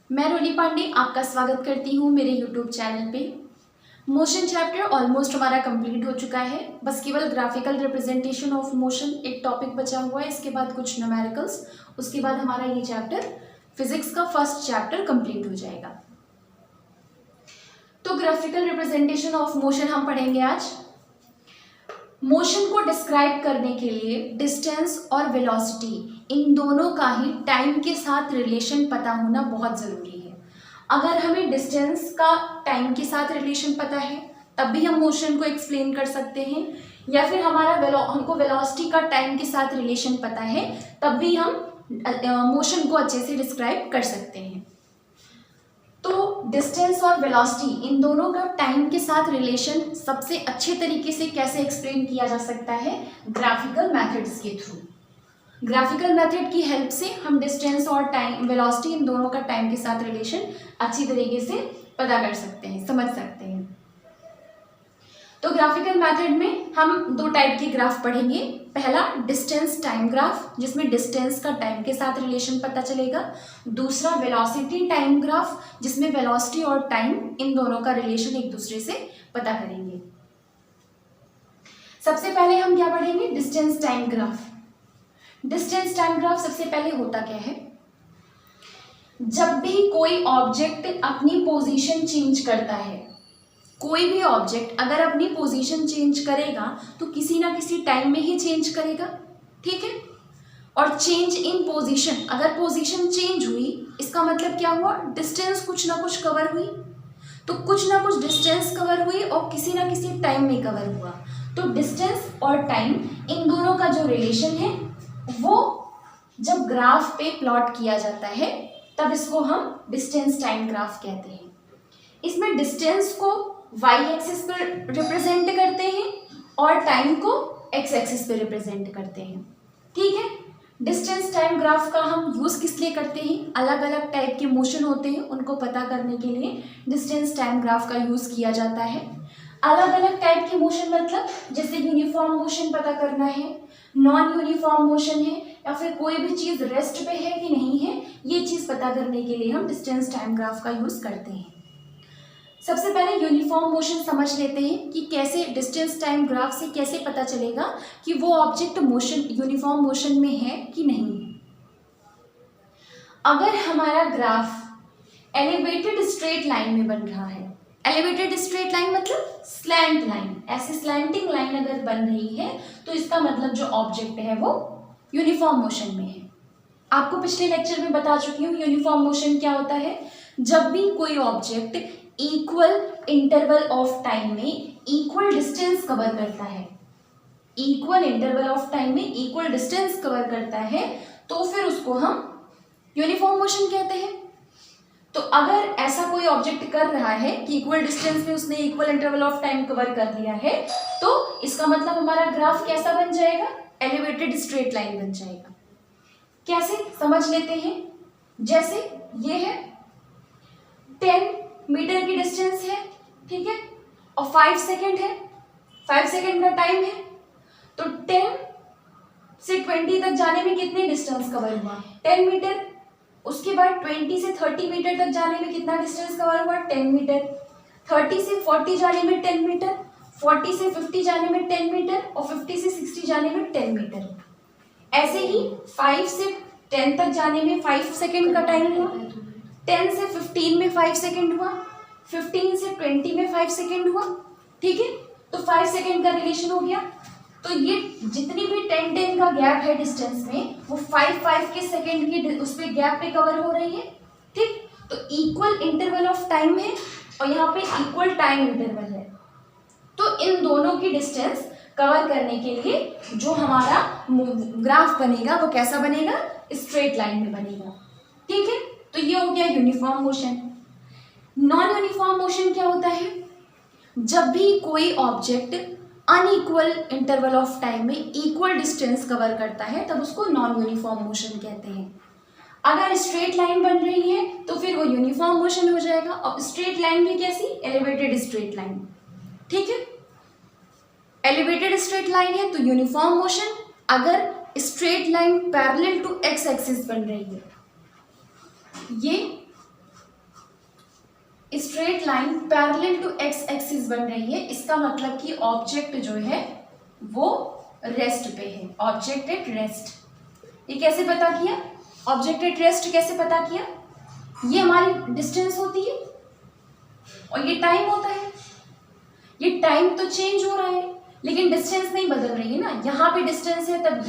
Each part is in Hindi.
मैं रोली पांडे आपका स्वागत करती हूँ मेरे YouTube चैनल पे। मोशन चैप्टर ऑलमोस्ट हमारा कंप्लीट हो चुका है, बस केवल ग्राफिकल रिप्रेजेंटेशन ऑफ मोशन एक टॉपिक बचा हुआ है। इसके बाद कुछ न्यूमेरिकल्स, उसके बाद हमारा ये चैप्टर फिजिक्स का फर्स्ट चैप्टर कंप्लीट हो जाएगा। तो ग्राफिकल रिप्रेजेंटेशन ऑफ मोशन हम पढ़ेंगे आज। मोशन को डिस्क्राइब करने के लिए डिस्टेंस और वेलोसिटी इन दोनों का ही टाइम के साथ रिलेशन पता होना बहुत ज़रूरी है। अगर हमें डिस्टेंस का टाइम के साथ रिलेशन पता है तब भी हम मोशन को एक्सप्लेन कर सकते हैं, या फिर हमको वेलोसिटी का टाइम के साथ रिलेशन पता है तब भी हम मोशन को अच्छे से डिस्क्राइब कर सकते हैं। तो डिस्टेंस और वेलोसिटी इन दोनों का टाइम के साथ रिलेशन सबसे अच्छे तरीके से कैसे एक्सप्लेन किया जा सकता है? ग्राफिकल मेथड्स के थ्रू। ग्राफिकल मेथड की हेल्प से हम डिस्टेंस और टाइम वेलोसिटी इन दोनों का टाइम के साथ रिलेशन अच्छी तरीके से पता कर सकते हैं, समझ सकते हैं। तो ग्राफिकल मेथड में हम दो टाइप के ग्राफ पढ़ेंगे। पहला डिस्टेंस टाइम ग्राफ, जिसमें डिस्टेंस का टाइम के साथ रिलेशन पता चलेगा। दूसरा वेलोसिटी टाइम ग्राफ, जिसमें वेलोसिटी और टाइम इन दोनों का रिलेशन एक दूसरे से पता करेंगे। सबसे पहले हम क्या पढ़ेंगे? Distance time graph. Distance time graph सबसे पहले होता क्या है? जब भी कोई ऑब्जेक्ट अपनी पोजीशन चेंज करता है, कोई भी ऑब्जेक्ट अगर अपनी पोजीशन चेंज करेगा तो किसी ना किसी टाइम में ही चेंज करेगा, ठीक है। और चेंज इन पोजीशन, अगर पोजीशन चेंज हुई इसका मतलब क्या हुआ? डिस्टेंस कुछ ना कुछ कवर हुई। तो कुछ ना कुछ डिस्टेंस कवर हुई और किसी ना किसी टाइम में कवर हुआ। तो डिस्टेंस और टाइम इन दोनों का जो रिलेशन है वो जब ग्राफ पे प्लॉट किया जाता है तब इसको हम डिस्टेंस टाइम ग्राफ कहते हैं। इसमें डिस्टेंस को वाई एक्सिस पर रिप्रेजेंट करते हैं और टाइम को एक्स एक्सिस पे रिप्रेजेंट करते हैं, ठीक है। डिस्टेंस टाइम ग्राफ का हम यूज़ किस लिए करते हैं? अलग अलग टाइप के मोशन होते हैं, उनको पता करने के लिए डिस्टेंस टाइम ग्राफ का यूज़ किया जाता है। अलग अलग टाइप के मोशन मतलब जैसे यूनिफॉर्म मोशन पता करना है, नॉन यूनिफॉर्म मोशन है, या फिर कोई भी चीज़ रेस्ट पे है कि नहीं है, ये चीज़ पता करने के लिए हम डिस्टेंस टाइम ग्राफ का यूज़ करते हैं। सबसे पहले यूनिफॉर्म मोशन समझ लेते हैं कि कैसे डिस्टेंस टाइम ग्राफ से कैसे पता चलेगा कि वो ऑब्जेक्ट मोशन यूनिफॉर्म मोशन में है कि नहीं है। अगर हमारा ग्राफ एलिवेटेड स्ट्रेट लाइन में बन रहा है, एलिवेटेड स्ट्रेट लाइन मतलब स्लैंट लाइन, ऐसे स्लैंटिंग लाइन अगर बन रही है तो इसका मतलब जो ऑब्जेक्ट है वो यूनिफॉर्म मोशन में है। आपको पिछले लेक्चर में बता चुकी हूँ यूनिफॉर्म मोशन क्या होता है। जब भी कोई object equal interval of time में इक्वल डिस्टेंस कवर करता है, इक्वल इंटरवल ऑफ टाइम में इक्वल डिस्टेंस कवर करता है तो फिर उसको हम यूनिफॉर्म मोशन कहते हैं। तो अगर ऐसा कोई ऑब्जेक्ट कर रहा है कि इक्वल डिस्टेंस में उसने equal interval of time cover कर लिया है तो इसका मतलब हमारा ग्राफ कैसा बन जाएगा? एलिवेटेड स्ट्रेट लाइन बन जाएगा। कैसे समझ लेते हैं? जैसे ये है 10 मीटर की डिस्टेंस है, ठीक है, और 5 सेकेंड है, 5 सेकेंड का टाइम है। तो 10 से 20 तक जाने में कितनी डिस्टेंस कवर हुआ? 10 मीटर। उसके बाद 20 से 30 मीटर तक जाने में कितना डिस्टेंस कवर हुआ? 10 मीटर। 30 से 40 जाने में 10 मीटर, 40 से 50 जाने में 10 मीटर और 50 से 60 जाने में 10 मीटर। ऐसे ही 5 से 10 तक जाने में 5 सेकेंड का टाइम हुआ, 10 से 15 में 5 सेकेंड हुआ, 15 से 20 में 5 सेकेंड हुआ, ठीक है। तो 5 सेकेंड का रिलेशन हो गया। तो ये जितनी भी 10-10 का गैप है डिस्टेंस में वो 5-5 के सेकेंड की उस पर गैप पे कवर हो रही है, ठीक। तो इक्वल इंटरवल ऑफ टाइम है और यहाँ पे इक्वल टाइम इंटरवल है। तो इन दोनों की डिस्टेंस कवर करने के लिए जो हमारा ग्राफ बनेगा वो कैसा बनेगा? स्ट्रेट लाइन में बनेगा, ठीक है। तो ये हो गया uniform motion. Non uniform motion क्या होता है? जब भी कोई object unequal interval of time में इक्वल डिस्टेंस कवर करता है तब उसको नॉन यूनिफॉर्म मोशन कहते हैं। अगर स्ट्रेट लाइन बन रही है तो फिर वो यूनिफॉर्म मोशन हो जाएगा। और स्ट्रेट लाइन भी कैसी? एलिवेटेड स्ट्रेट लाइन, ठीक है। एलिवेटेड स्ट्रेट लाइन है तो यूनिफॉर्म मोशन। अगर straight line parallel to x axis बन रही है, ये straight line parallel to x axis बन रही है, इसका मतलब कि ऑब्जेक्ट जो है वो रेस्ट पे है, ऑब्जेक्ट एट रेस्ट। ये कैसे पता किया? ऑब्जेक्ट एट रेस्ट कैसे पता किया? ये हमारी डिस्टेंस होती है और ये टाइम होता है। ये टाइम तो चेंज हो रहा है लेकिन डिस्टेंस नहीं बदल रही है ना। यहाँ पे डिस्टेंस है तब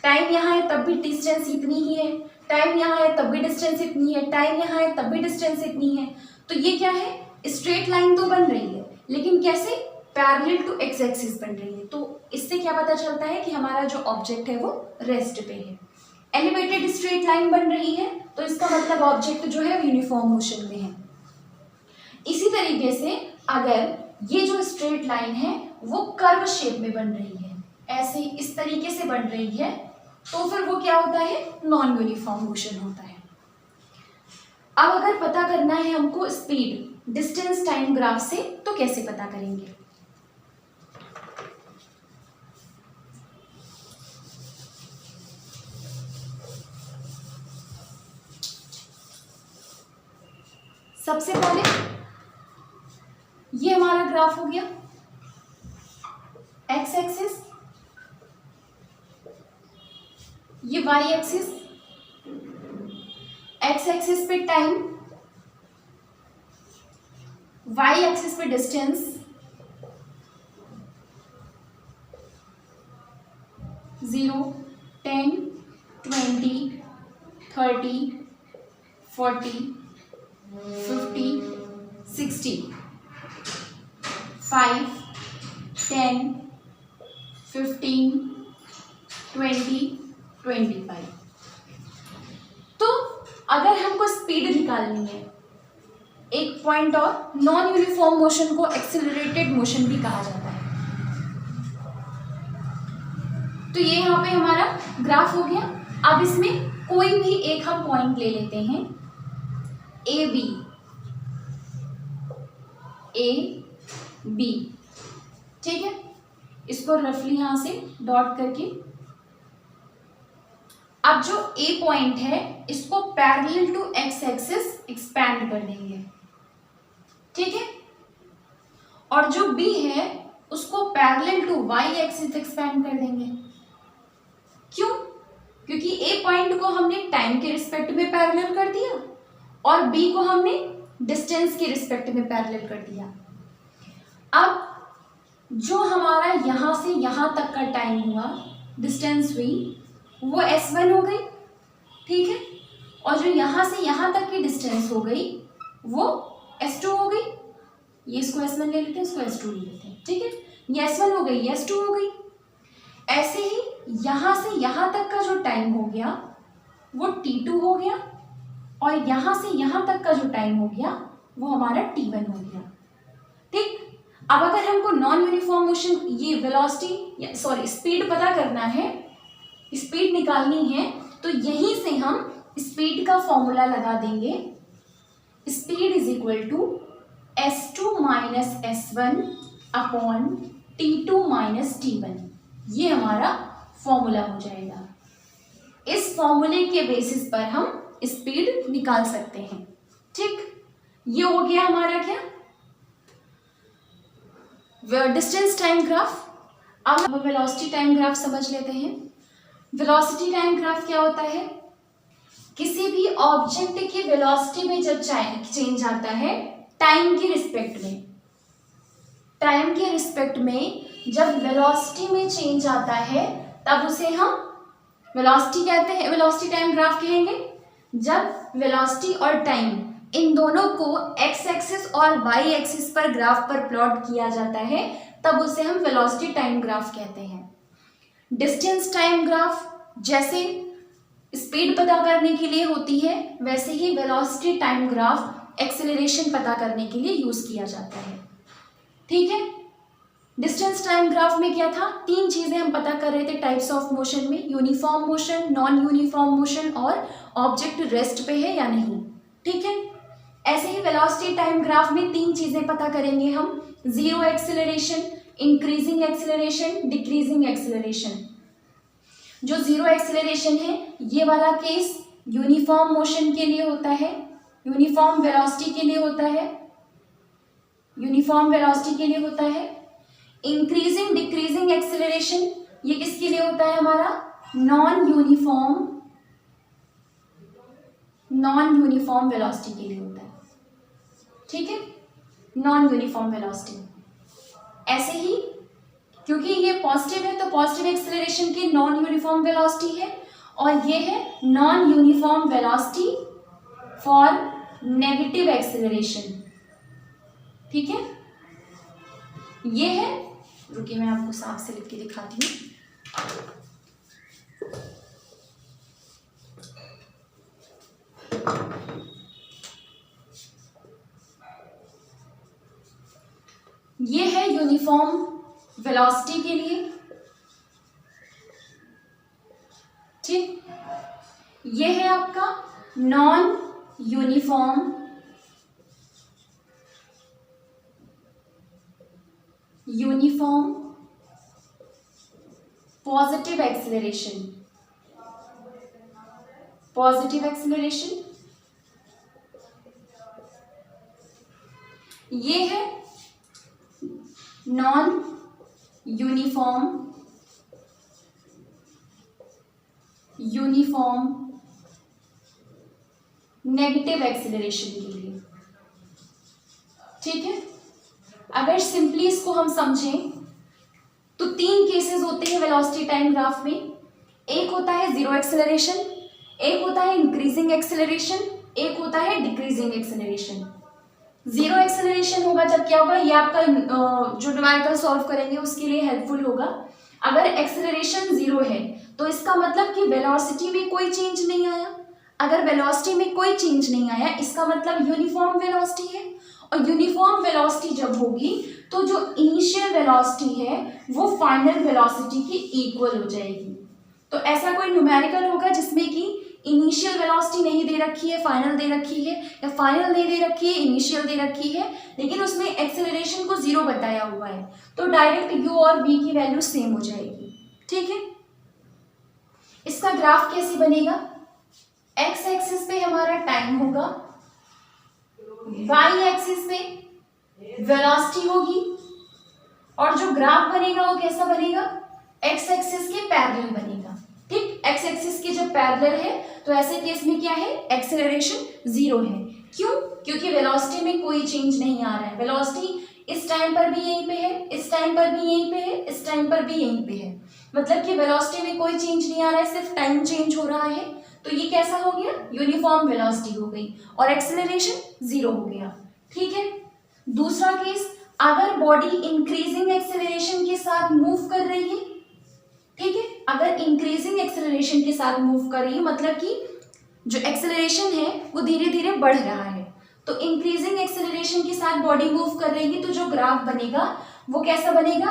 टाइम यहाँ है तब भी डिस्टेंस इतनी ही है, टाइम यहाँ है तब भी डिस्टेंस इतनी है, टाइम यहाँ है तब भी डिस्टेंस इतनी है। तो ये क्या है? स्ट्रेट लाइन तो बन रही है लेकिन कैसे? पैरेलल टू एक्स एक्सिस बन रही है। तो इससे क्या पता चलता है कि हमारा जो ऑब्जेक्ट है वो रेस्ट पे है। एलिवेटेड स्ट्रेट लाइन बन रही है तो इसका मतलब ऑब्जेक्ट जो है यूनिफॉर्म मोशन में है। इसी तरीके से अगर ये जो स्ट्रेट लाइन है वो कर्व शेप में बन रही है, ऐसे इस तरीके से बन रही है, तो फिर वो क्या होता है? नॉन यूनिफॉर्म मोशन होता है। अब अगर पता करना है हमको स्पीड डिस्टेंस टाइम ग्राफ से, तो कैसे पता करेंगे? सबसे पहले ये हमारा ग्राफ हो गया एक्स एक्सिस, ये वाई एक्सिस, एक्स एक्सिस पे टाइम, वाई एक्सिस पे डिस्टेंस, 0, 10, 20, 30, 40, 50, 60, 5, 10, 15, 20, 25। तो अगर हमको स्पीड निकालनी है, एक पॉइंट और, नॉन यूनिफॉर्म मोशन को एक्सेलरेटेड मोशन भी कहा जाता है। तो ये यहाँ पे हमारा ग्राफ हो गया। अब इसमें कोई भी एक हम पॉइंट ले लेते हैं, ए बी, ठीक है। इसको रफली यहां से डॉट करके, अब जो ए पॉइंट है इसको parallel to x axis expand कर देंगे, ठीक है। और जो बी है उसको parallel to y axis expand कर देंगे। क्यों? क्योंकि ए पॉइंट को हमने टाइम के रिस्पेक्ट में पैरेलल कर दिया और बी को हमने डिस्टेंस के रिस्पेक्ट में पैरेलल कर दिया। अब जो हमारा यहां से यहां तक का टाइम हुआ, डिस्टेंस हुई, वो S1 हो गई, ठीक है। और जो यहां से यहां तक की डिस्टेंस हो गई वो S2 हो गई। ये इसको S1 ले लेते हैं, इसको S2 ले लेते हैं, ठीक है। ये S1 हो गई, ये S2 हो गई। ऐसे ही यहां से यहां तक का जो टाइम हो गया वो T2 हो गया और यहां से यहां तक का जो टाइम हो गया वो हमारा T1 हो गया, ठीक। अब अगर हमको नॉन यूनिफॉर्म मोशन, ये वेलोसिटी सॉरी स्पीड पता करना है, स्पीड निकालनी है, तो यहीं से हम स्पीड का फॉर्मूला लगा देंगे। Speed is equal to S2 minus S1 upon T2 minus T1। ये हमारा फॉर्मूला हो जाएगा। इस फॉर्मूले के बेसिस पर हम स्पीड निकाल सकते हैं, ठीक। ये हो गया हमारा क्या? Distance time graph. अब हम वेलोसिटी टाइम ग्राफ समझ लेते हैं। वेलोसिटी टाइम ग्राफ क्या होता है? किसी भी ऑब्जेक्ट की वेलोसिटी में जब चेंज आता है टाइम के रिस्पेक्ट में, टाइम के रिस्पेक्ट में जब वेलोसिटी में चेंज आता है तब उसे हम वेलोसिटी कहते हैं, वेलोसिटी टाइम ग्राफ कहेंगे। जब वेलोसिटी और टाइम इन दोनों को एक्स एक्सिस और वाई एक्सिस पर ग्राफ पर प्लॉट किया जाता है तब उसे हम वेलोसिटी टाइम ग्राफ कहते हैं। डिस्टेंस टाइम ग्राफ जैसे स्पीड पता करने के लिए होती है, वैसे ही वेलोसिटी टाइम ग्राफ एक्सेलरेशन पता करने के लिए यूज किया जाता है, ठीक है। डिस्टेंस टाइम ग्राफ में क्या था? तीन चीजें हम पता कर रहे थे टाइप्स ऑफ मोशन में, uniform motion, non uniform motion और ऑब्जेक्ट रेस्ट पे है या नहीं, ठीक है। ऐसे ही वेलोसिटी टाइम ग्राफ में तीन चीजें पता करेंगे हम, zero acceleration, increasing acceleration, decreasing acceleration. जो जीरो एक्सेलरेशन है ये वाला केस यूनिफॉर्म मोशन के लिए होता है, यूनिफॉर्म वेलोसिटी के लिए होता है, यूनिफॉर्म वेलोसिटी के लिए होता है। इंक्रीजिंग डिक्रीजिंग एक्सेलरेशन ये किसके लिए होता है हमारा, नॉन यूनिफॉर्म वेलोसिटी के लिए होता है, ठीक है, नॉन यूनिफॉर्म वेलोसिटी। ऐसे ही क्योंकि ये पॉजिटिव है तो पॉजिटिव एक्सेलरेशन की नॉन यूनिफॉर्म वेलोसिटी है, और ये है non uniform velocity for negative acceleration, ठीक है। ये है, रुकिए मैं आपको साफ से लिख के दिखाती हूँ। ये है यूनिफॉर्म वेलोसिटी के लिए, ठीक। ये है आपका नॉन यूनिफॉर्म पॉजिटिव एक्सेलरेशन। ये है नॉन यूनिफॉर्म नेगेटिव एक्सेलरेशन के लिए, ठीक है। अगर सिंपली इसको हम समझें तो 3 केसेस होते हैं वेलोसिटी टाइम ग्राफ में। एक होता है जीरो एक्सेलरेशन, एक होता है इंक्रीजिंग एक्सेलरेशन, एक होता है डिक्रीजिंग एक्सेलरेशन। जीरो एक्सेलरेशन होगा जब क्या होगा, ये आपका जो न्यूमेरिकल सॉल्व करेंगे उसके लिए हेल्पफुल होगा। अगर एक्सेलरेशन जीरो है तो इसका मतलब कि वेलोसिटी में कोई चेंज नहीं आया। अगर वेलोसिटी में कोई चेंज नहीं आया इसका मतलब यूनिफॉर्म वेलोसिटी है, और यूनिफॉर्म वेलोसिटी जब होगी तो जो इनिशियल वेलोसिटी है वो फाइनल वेलोसिटी की इक्वल हो जाएगी। तो ऐसा कोई न्यूमेरिकल होगा जिसमें कि इनिशियल वेलोसिटी नहीं दे रखी है, फाइनल दे रखी है, या फाइनल नहीं दे रखी है, इनिशियल दे रखी है, लेकिन उसमें एक्सेलरेशन को जीरो बताया हुआ है, तो डायरेक्ट u और v की वैल्यू सेम हो जाएगी, ठीक है। इसका ग्राफ कैसे बनेगा, x एक्सिस पे हमारा टाइम होगा, y एक्सिस पे वेलोसिटी होगी, और जो ग्राफ बनेगा वो कैसा बनेगा, x एक्सिस के पैरेलल बनेगा, ठीक। x एक्सिस के जब पैरेलल है तो ऐसे केस में क्या है, एक्सेलरेशन जीरो है। क्यों, क्योंकि वेलोसिटी में कोई चेंज नहीं आ रहा है। वेलोसिटी इस टाइम पर भी यहीं पे है, इस टाइम पर भी यहीं पे है, इस टाइम पर भी यहीं पे है, मतलब कि वेलोसिटी में कोई चेंज नहीं आ रहा है, सिर्फ टाइम चेंज हो रहा है। तो ये कैसा हो गया, यूनिफॉर्म वेलोसिटी हो गई, और एक्सेलरेशन जीरो हो गया, ठीक है। दूसरा केस, अगर बॉडी इंक्रीजिंग एक्सेलरेशन के साथ मूव कर रही है, ठीक है, अगर इंक्रीजिंग एक्सेलरेशन के साथ मूव कर रही है मतलब कि जो एक्सेलरेशन है वो धीरे धीरे बढ़ रहा है, तो इंक्रीजिंग एक्सेलरेशन के साथ बॉडी मूव कर रही है, तो जो ग्राफ बनेगा वो कैसा बनेगा,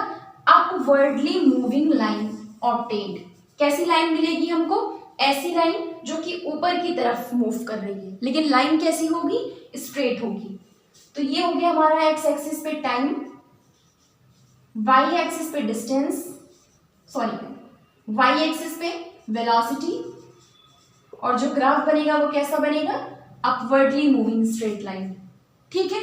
अपवर्डली मूविंग लाइन ऑब्टेन्ड। कैसी लाइन मिलेगी हमको, ऐसी लाइन जो कि ऊपर की तरफ मूव कर रही है, लेकिन लाइन कैसी होगी, स्ट्रेट होगी। तो ये हो गया हमारा एक्स एक्सिस पे टाइम, वाई एक्सिस पे डिस्टेंस, सॉरी वाई एक्सिस पे वेलोसिटी, और जो ग्राफ बनेगा वो कैसा बनेगा, अपवर्डली मूविंग स्ट्रेट लाइन, ठीक है।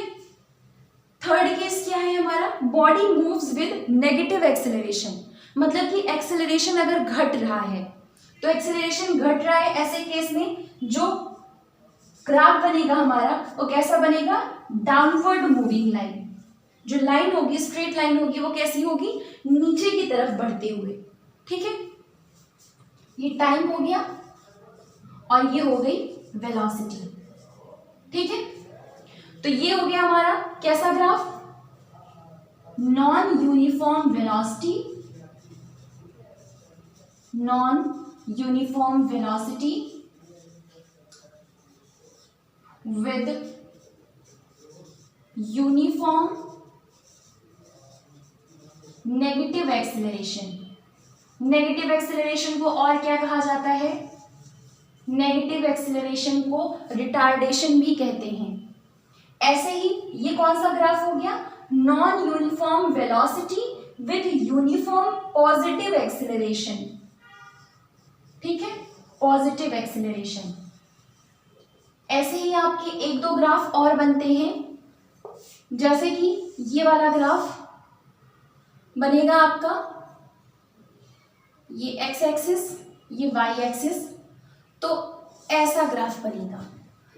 थर्ड केस क्या है हमारा, body moves with negative acceleration, मतलब कि एक्सेलरेशन अगर घट रहा है, तो एक्सेलरेशन घट रहा है, ऐसे केस में जो ग्राफ बनेगा हमारा वो कैसा बनेगा, डाउनवर्ड मूविंग लाइन। जो लाइन होगी, स्ट्रेट लाइन होगी, वो कैसी होगी, नीचे की तरफ बढ़ते हुए, ठीक है। ये टाइम हो गया और ये हो गई वेलोसिटी, ठीक है। तो ये हो गया हमारा कैसा graph, non uniform velocity with uniform negative acceleration. Negative acceleration को और क्या कहा जाता है, नेगेटिव एक्सेलरेशन को रिटार्डेशन भी कहते हैं। ऐसे ही ये कौन सा ग्राफ हो गया, non uniform velocity with uniform positive acceleration, ठीक है, पॉजिटिव एक्सेलरेशन। ऐसे ही आपके एक दो ग्राफ और बनते हैं, जैसे कि ये वाला ग्राफ बनेगा आपका, ये एक्स एक्सिस, ये वाई एक्सिस, तो ऐसा ग्राफ बनेगा।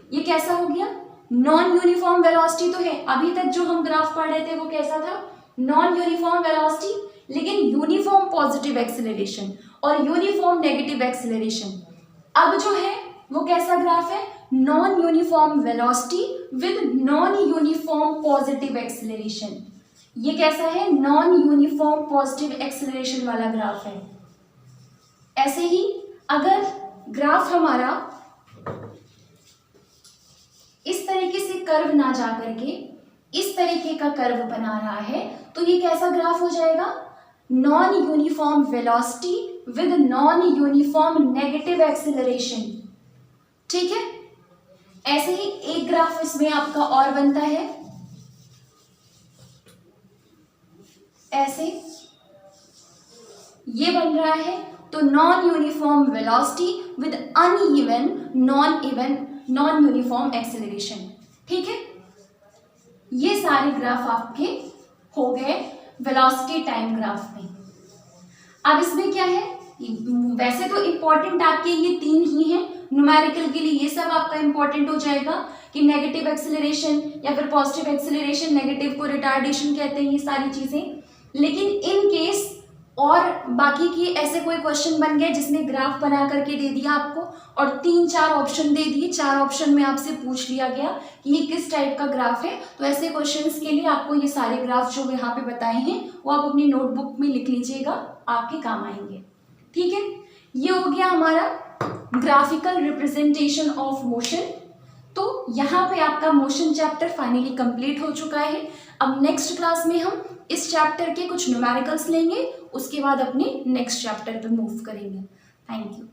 ये कैसा हो गया? नॉन यूनिफॉर्म वेलोसिटी तो है, अभी तक जो हम ग्राफ पढ़ रहे थे वो कैसा था? नॉन यूनिफॉर्म वेलोसिटी, लेकिन यूनिफॉर्म पॉजिटिव एक्सेलरेशन और यूनिफॉर्म नेगेटिव एक्सेलरेशन। अब जो है वो कैसा ग्राफ है? Non uniform velocity with non uniform positive acceleration. ये कैसा है? नॉन यूनिफॉर्म पॉजिटिव एक्सेलरेशन वाला ग्राफ है। ऐसे ही अगर ग्राफ हमारा इस तरीके से कर्व ना जा करके इस तरीके का कर्व बना रहा है, तो ये कैसा ग्राफ हो जाएगा? Non uniform velocity with non uniform negative acceleration. ठीक है, ऐसे ही एक ग्राफ इसमें आपका और बनता है, ऐसे ये बन रहा है, तो non uniform velocity with uneven non uniform acceleration. ठीक है, ये सारे ग्राफ आपके हो गए वेलोसिटी टाइम ग्राफ में। अब इसमें क्या है, वैसे तो इंपॉर्टेंट आपके ये तीन ही हैं, न्यूमेरिकल के लिए ये सब आपका इंपॉर्टेंट हो जाएगा कि नेगेटिव एक्सेलरेशन या फिर पॉजिटिव एक्सेलरेशन, नेगेटिव को रिटार्डेशन कहते हैं, ये सारी चीजें। लेकिन इन केस और बाकी की ऐसे कोई क्वेश्चन बन गए जिसमें ग्राफ बना करके दे दिया आपको और 3-4 ऑप्शन दे दिए, 4 ऑप्शन में आपसे पूछ लिया गया कि ये किस टाइप का ग्राफ है, तो ऐसे क्वेश्चंस के लिए आपको ये सारे ग्राफ जो यहाँ पे बताए हैं वो आप अपनी नोटबुक में लिख लीजिएगा, आपके काम आएंगे। ठीक है, ये हो गया हमारा ग्राफिकल रिप्रेजेंटेशन ऑफ मोशन। तो यहाँ पे आपका मोशन चैप्टर फाइनली कंप्लीट हो चुका है। अब नेक्स्ट क्लास में हम इस चैप्टर के कुछ न्यूमेरिकल्स लेंगे, उसके बाद अपने नेक्स्ट चैप्टर पे मूव करेंगे। Thank you.